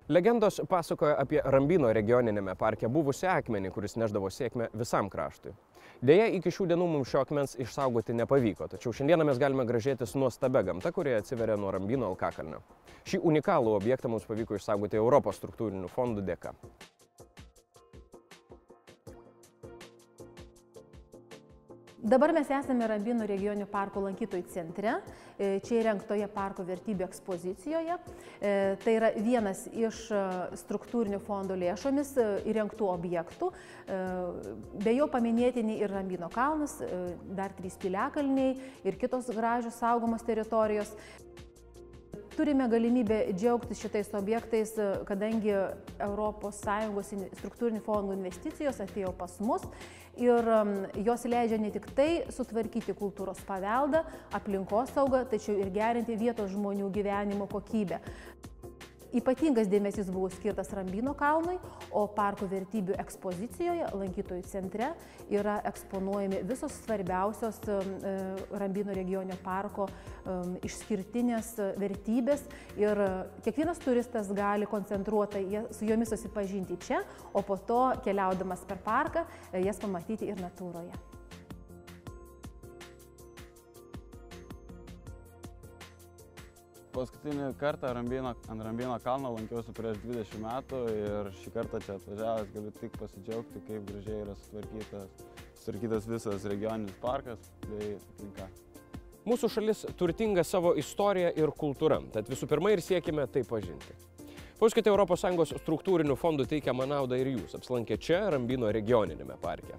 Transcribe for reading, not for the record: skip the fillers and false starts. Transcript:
Legendos pasakoja apie Rambyno regioninėme parke buvusį akmenį, kuris neždavo sėkmę visam kraštui. Deja, iki šių dienų mums šio akmens išsaugoti nepavyko, tačiau šiandieną mes galime gražėtis nuostabia gamta, kurie atsiveria nuo Rambyno alkakalnio. Šį unikalų objektą mums pavyko išsaugoti Europos struktūrinių fondų dėka. Dabar mes esame Rambyno regioninio parko lankytojų centre, čia įrengtoje parko vertybių ekspozicijoje. Tai yra vienas iš struktūrinių fondų lėšomis įrengtų objektų. Be jo paminėtini ir Rambyno kalnas, dar 3 piliakalniai ir kitos gražios saugomos teritorijos. Turime galimybę džiaugtis šitais objektais, kadangi ES struktūrinių fondų investicijos atėjo pas mus ir jos leidžia ne tik tai sutvarkyti kultūros paveldą, aplinkosaugą, tačiau ir gerinti vietos žmonių gyvenimo kokybę. Ypatingas dėmesys buvo skirtas Rambyno kalnui, o parko vertybių ekspozicijoje, lankytojų centre, yra eksponuojami visos svarbiausios Rambyno regioninio parko išskirtinės vertybės ir kiekvienas turistas gali koncentruotai su jomis susipažinti čia, o po to, keliaudamas per parką, jas pamatyti ir natūroje. Paskutinį kartą ant Rambyno kalno lankiausi prieš 20 metų ir šį kartą čia atvažiavęs galiu tik pasidžiaugti, kaip gražiai yra sutvarkytas visas regioninis parkas bei aplinka. Mūsų šalis turtinga savo istorija ir kultūra, tad visų pirma ir siekime tai pažinti. Pauskite ES struktūrinių fondų teikiamą naudą ir jūs apsilankę čia Rambyno regioninėme parke.